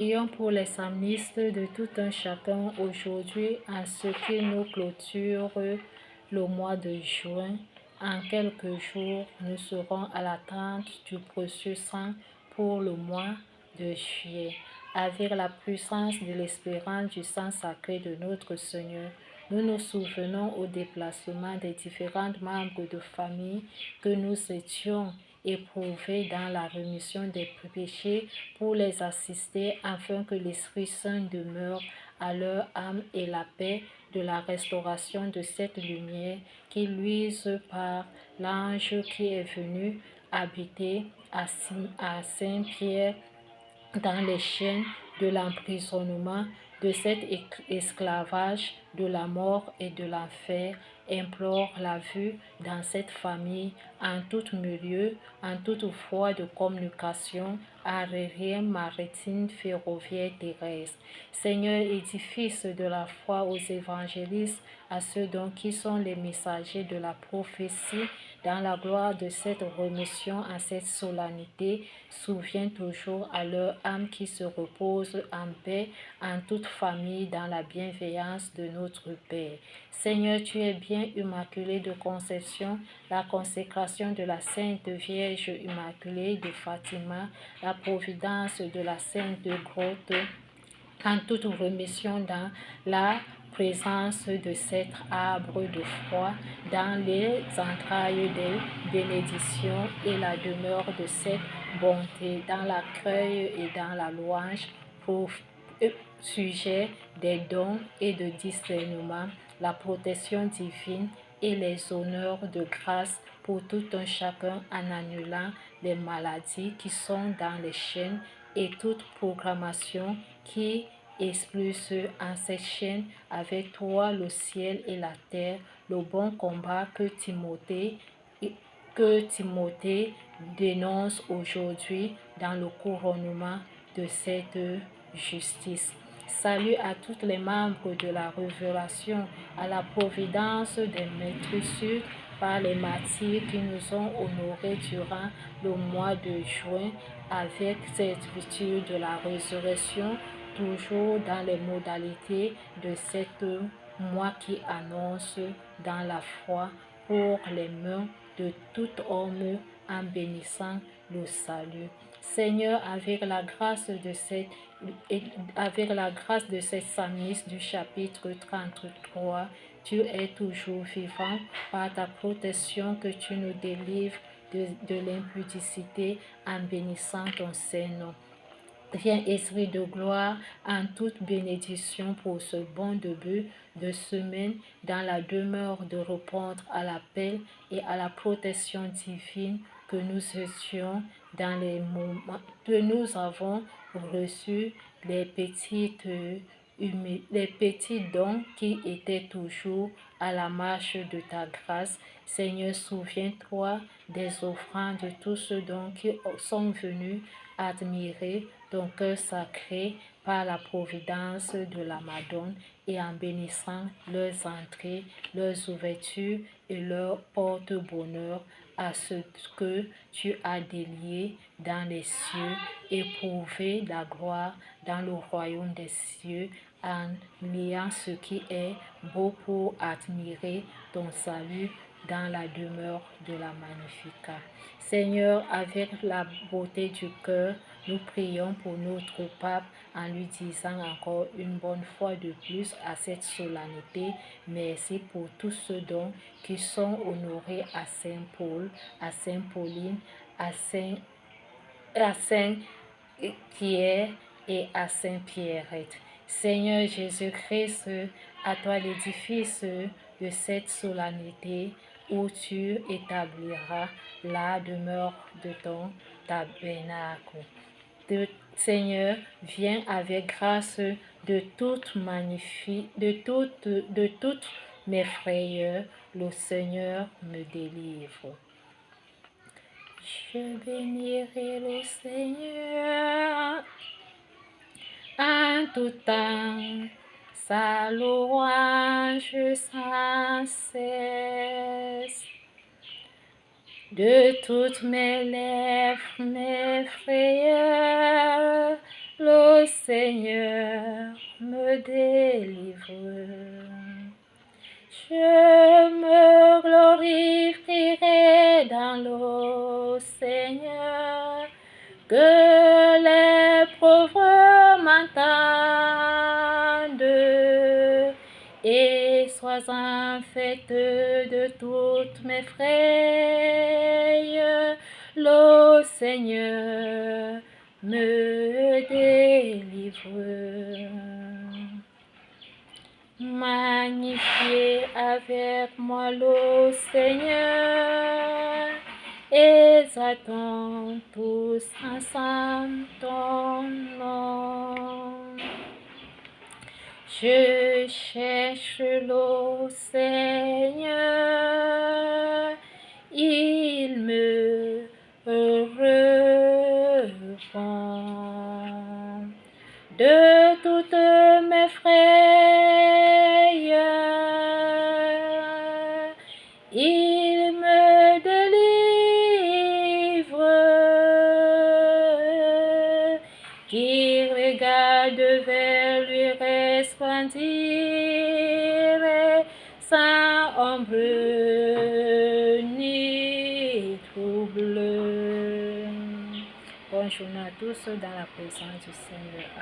Prions pour les psalmistes de tout un chacun aujourd'hui, en ce qui nous clôture le mois de juin. En quelques jours, nous serons à l'attente du précieux sang pour le mois de juillet. Avec la puissance de l'espérance du sang sacré de notre Seigneur, nous nous souvenons au déplacement des différents membres de famille que nous étions éprouvés dans la rémission des péchés pour les assister afin que l'Esprit Saint demeure à leur âme et la paix de la restauration de cette lumière qui luise par l'ange qui est venu habiter à Saint-Pierre dans les chaînes de l'emprisonnement, de cet esclavage, de la mort et de l'enfer, implore la vue dans cette famille, en tout milieu, en toute voie de communication, aérienne, maritime, ferroviaire, terrestre. Seigneur, édifice de la foi aux évangélistes, à ceux donc qui sont les messagers de la prophétie, dans la gloire de cette remission, en cette solennité, souviens toujours à leur âme qui se repose en paix, en toute famille, dans la bienveillance de notre Père. Seigneur, tu es bien immaculé de conception, la consécration de la Sainte Vierge Immaculée de Fatima, la providence de la Sainte Grotte, en toute remission dans la présence de cet arbre de foi, dans les entrailles des bénédictions et la demeure de cette bonté, dans l'accueil et dans la louange, pour sujet des dons et de discernement, la protection divine et les honneurs de grâce pour tout un chacun en annulant les maladies qui sont dans les chaînes et toute programmation qui expulse en cette chaîne avec toi le ciel et la terre, le bon combat que Timothée dénonce aujourd'hui dans le couronnement de cette justice. Salut à tous les membres de la révélation, à la providence des maîtres par les martyrs qui nous ont honorés durant le mois de juin avec cette virtue de la résurrection, toujours dans les modalités de cette mois qui annonce dans la foi pour les mains de tout homme en bénissant le salut. Seigneur, avec la grâce de cette psalmiste du chapitre 33, tu es toujours vivant par ta protection que tu nous délivres de l'impudicité en bénissant ton Saint-Nom. Viens, Esprit de gloire, en toute bénédiction pour ce bon début de semaine, dans la demeure de répondre à l'appel et à la protection divine que nous étions dans les moments que nous avons reçus les petits dons qui étaient toujours à la marche de ta grâce. Seigneur, souviens-toi des offrandes de tous ceux dons qui sont venus admirer ton cœur sacré par la providence de la Madone et en bénissant leurs entrées, leurs ouvertures et leurs porte-bonheur à ce que tu as délié dans les cieux, éprouver la gloire dans le royaume des cieux en liant ce qui est beau pour admirer ton salut dans la demeure de la Magnificat. Seigneur, avec la beauté du cœur, nous prions pour notre pape en lui disant encore une bonne fois de plus à cette solennité, merci pour tous ceux dons qui sont honorés à Saint-Paul, à Saint-Pauline, à Saint-Pierre et à Saint-Pierrette. Seigneur Jésus-Christ, à toi l'édifice de cette solennité où tu établiras la demeure de ton tabernacle. Seigneur, viens avec grâce de toutes mes frayeurs, le Seigneur me délivre. Je bénirai le Seigneur en tout temps, sa louange sans cesse. De toutes mes lèvres, mes frayeurs, le Seigneur me délivre. Je me glorifierai dans le Seigneur, que les pauvres m'entendent et sois en fête de toutes mes frayes. Le Seigneur me délivre. Magnifiez avec moi le Seigneur, exaltons tous ensemble ton nom. Je cherche le Seigneur, il me répond. De toutes mes frayeurs, il me délivre. Qui regarde vers lui resplendir sans ombre ni trouble. Bonne journée à tous dans la présence du Seigneur.